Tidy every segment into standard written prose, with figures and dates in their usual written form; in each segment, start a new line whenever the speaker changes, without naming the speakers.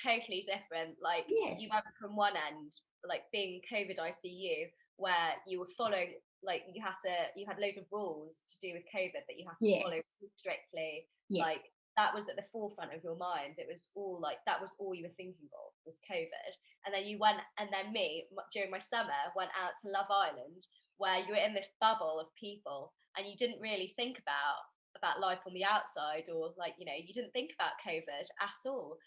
totally different. Like
Yes.
you went from one end, like being COVID ICU, where you were following, like you had loads of rules to do with COVID that you had to follow
Yes.
strictly.
Yes.
Like that was at the forefront of your mind. It was all like that was all you were thinking of was COVID. And then during my summer went out to Love Island, where you were in this bubble of people and you didn't really think about life on the outside, or like, you didn't think about COVID at all.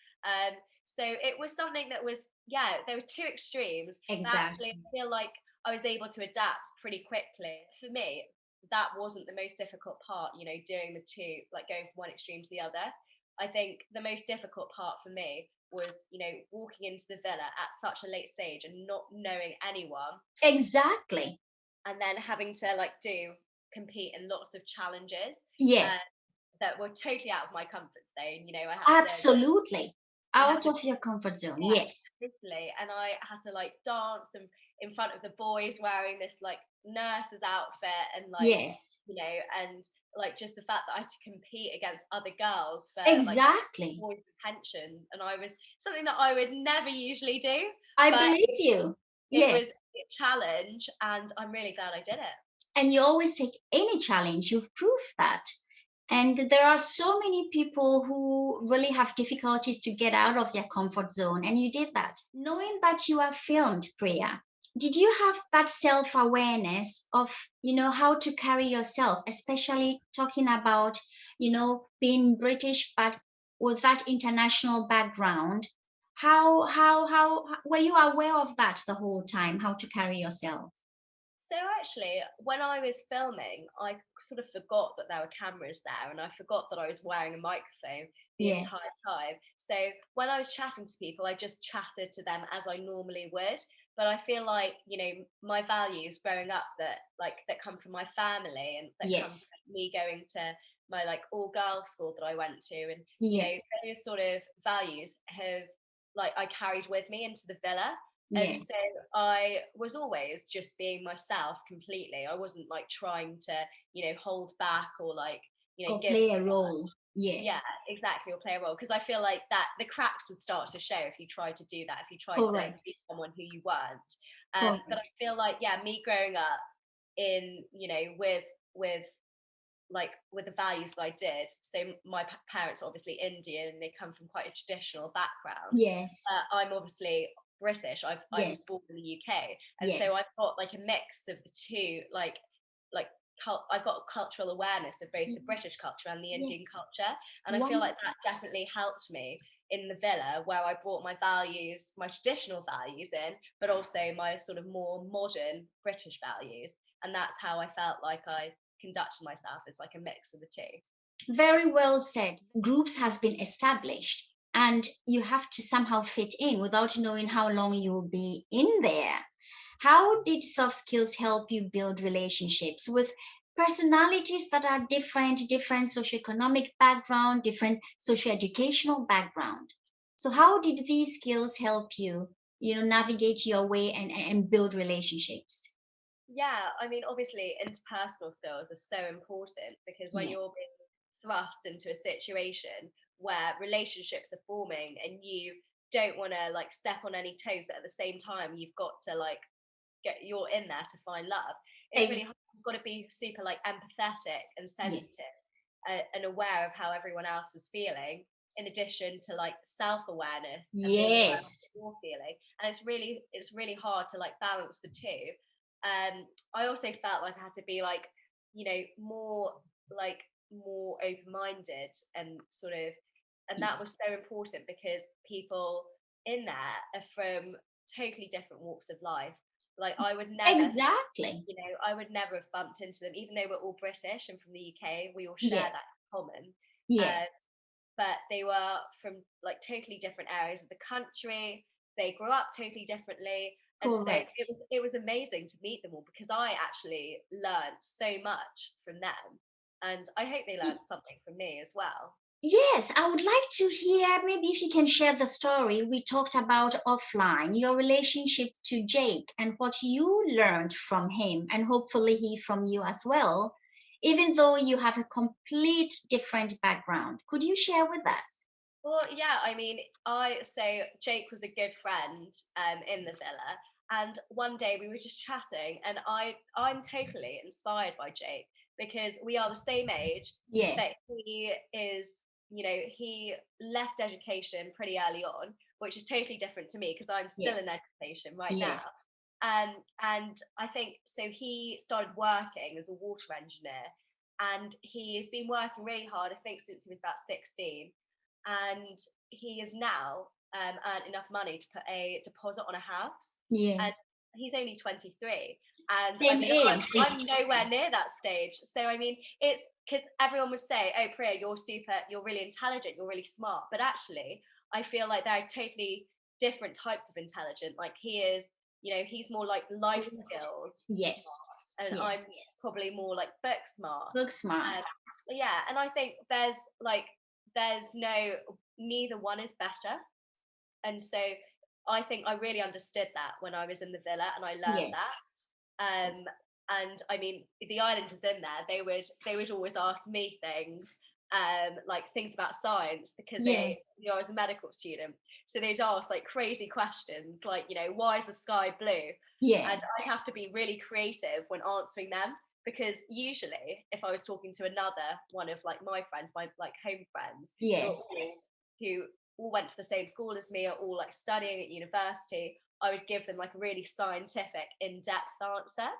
So it was something that was, yeah, there were two extremes, but actually
Exactly.
I feel like I was able to adapt pretty quickly. For me, that wasn't the most difficult part, doing the two, like going from one extreme to the other. I think the most difficult part for me was, walking into the villa at such a late stage and not knowing anyone,
Exactly.
and then having to like compete in lots of challenges uh,
Yes.
that were totally out of my comfort zone.
Absolutely.
I had
Out
to
of your comfort zone.
Yeah,
Yes.
literally. And I had to like dance in front of the boys wearing this like nurse's outfit, and like,
Yes.
and like just the fact that I had to compete against other girls for like
Exactly.
boys' attention. And I was something that I would never usually do,
I
but
believe you.
it was
Yes.
a challenge, and I'm really glad I did it.
And you always take any challenge. You've proved that. And there are so many people who really have difficulties to get out of their comfort zone. And you did that. Knowing that you are filmed, Priya, did you have that self awareness of, how to carry yourself, especially talking about, being British, but with that international background? How were you aware of that the whole time, how to carry yourself?
So actually, when I was filming, I sort of forgot that there were cameras there, and I forgot that I was wearing a microphone the
Yes,
entire time. So when I was chatting to people, I just chatted to them as I normally would. But I feel like, my values growing up, that come from my family, and that come
yes,
from me going to my like all girls school that I went to, and
yes,
those sort of values have, like, I carried with me into the villa. And so
yes.
I was always just being myself completely. I wasn't like trying to, hold back, or like,
Or
give.
play a role.
Yeah,
Yes,
exactly, or play a role. Because I feel like that the cracks would start to show if you tried to do that, if you tried to
correct,
be someone who you weren't. But
correct.
I feel like, yeah, me growing up in, with with the values that I did. So my parents are obviously Indian, and they come from quite a traditional background.
Yes,
I'm obviously British. I was
yes,
born in the UK, and
yes,
so I've got like a mix of the two. Like I've got a cultural awareness of both the
yes,
British culture and the Indian
yes.
culture, and I feel like
Wonderful.
that definitely helped me in the villa, where I brought my values, my traditional values in, but also my sort of more modern British values, and that's how I felt like I conducted myself, as like a mix of the two.
Very well said. Groups has been established, and you have to somehow fit in without knowing how long you will be in there. How did soft skills help you build relationships with personalities that are different socioeconomic background, different socio-educational background? So how did these skills help you, navigate your way and build relationships?
Yeah, I mean, obviously, interpersonal skills are so important, because when you're
Yes,
being thrust into a situation where relationships are forming, and you don't want to like step on any toes, but at the same time, you've got to like you're in there to find love. It's really
ex-
hard. You've got to be super like empathetic and
yes,
sensitive, and aware of how everyone else is feeling, in addition to like self-awareness and being aware of
yes.
what you're feeling. And it's really hard to like balance the two. I also felt like I had to be like, more like more open-minded, and sort of, and that was so important, because people in there are from totally different walks of life. Like
Exactly.
I would never have bumped into them, even though we're all British and from the UK. We all share
Yes,
that in common.
yes,
Uh, but they were from like totally different areas of the country. They grew up totally differently. And so
correct.
it was amazing to meet them all, because I actually learned so much from them. And I hope they learned something from me as well.
Yes, I would like to hear maybe if you can share the story we talked about offline, your relationship to Jake and what you learned from him, and hopefully he from you as well, even though you have a complete different background. Could you share with us?
Well, yeah, I mean, so Jake was a good friend in the villa, and one day we were just chatting, and I'm totally inspired by Jake because we are the same age, but
Yes,
he is, he left education pretty early on, which is totally different to me because I'm still
yes,
in education right now.
yes,
And I think so. He started working as a water engineer, and he has been working really hard. I think since he was about 16, and he is now earned enough money to put a deposit on a house. And
yes.
he's only 23, and I
Same
mean,
age.
I'm nowhere near that stage. So I mean, it's because everyone would say, "Oh, Priya, you're really intelligent, you're really smart," but actually, I feel like there are totally different types of intelligent. Like he is, he's more like life skills
Yes,
smart, and I'm
yes.
probably more like book smart.
Book smart.
Um, yeah, and I think there's no, neither one is better. And so I think I really understood that when I was in the villa and I learned
Yes,
that. And I mean, the islanders in there, they would always ask me things, like things about science because
yes,
I was a medical student, so they'd ask like crazy questions, like why is the sky blue? And
yes,
I'd have to be really creative when answering them because usually, if I was talking to another one of like my friends, my like home friends,
yes,
who all went to the same school as me, are all like studying at university, I would give them like a really scientific, in-depth answer.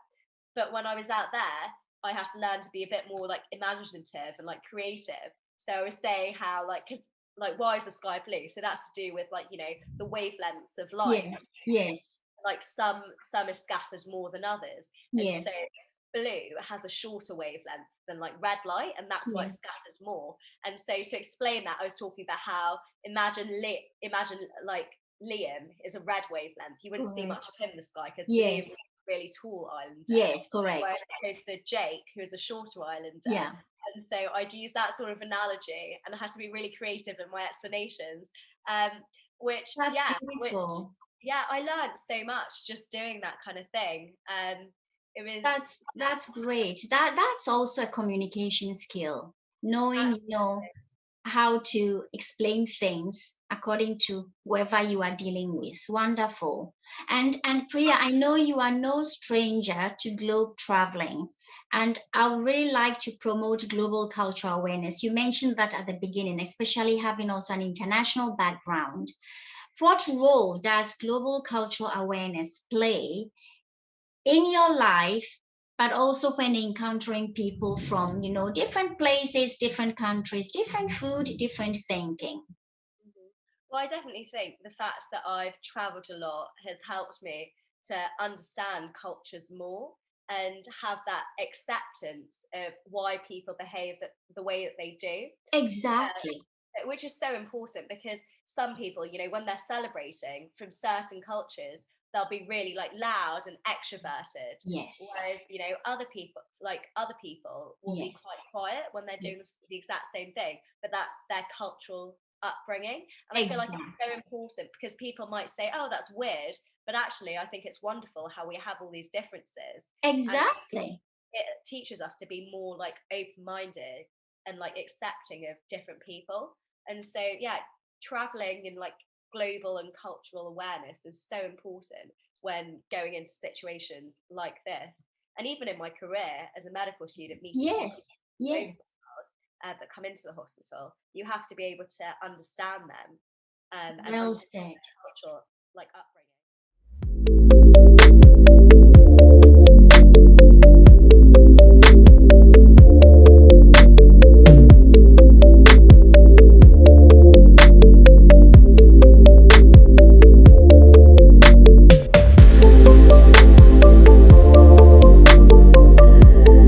But when I was out there, I had to learn to be a bit more like imaginative and like creative. So I would say how like because like why is the sky blue? So that's to do with like the wavelengths of light.
yes, yes,
Like some are scattered more than others, and so
yes,
blue has a shorter wavelength than like red light, and that's why it
yes.
scatters more. And so to explain that, I was talking about how imagine like Liam is a red wavelength. You wouldn't see
Correct.
much of him in the sky because Liam
Yes,
is a really tall islander,
yes, correct.
whereas opposed to Jake, who is a shorter islander.
Yeah,
And so I'd use that sort of analogy, and I had to be really creative in my explanations. Um, which
that's
yeah, which
beautiful.
yeah, I learned so much just doing that kind of thing. It was
That's great. That's also a communication skill. Knowing, how to explain things according to whoever you are dealing with. Wonderful. And Priya, I know you are no stranger to globe traveling, and I would really like to promote global cultural awareness. You mentioned that at the beginning, especially having also an international background. What role does global cultural awareness play in your life, but also when encountering people from, different places, different countries, different food, different thinking?
Mhm. Well, I definitely think the fact that I've traveled a lot has helped me to understand cultures more and have that acceptance of why people behave the way that they do.
Exactly.
Which is so important because some people, when they're celebrating from certain cultures, they'll be really like loud and extroverted,
Yes.
whereas other people will be
Yes.
quite quiet when they're
Yes.
doing the exact same thing, but that's their cultural upbringing. And I feel like it's so
Exactly.
important because people might say, oh, that's weird, but actually I think it's wonderful how we have all these differences, and
Exactly.
it teaches us to be more like open-minded and like accepting of different people. And so yeah, traveling and like global and cultural awareness is so important when going into situations like this. And even in my career as a medical student, meeting people
Yes.
all
Yes.
over the world that come into the hospital, you have to be able to understand them, and
Well
understand
said.
their cultural like upbringing.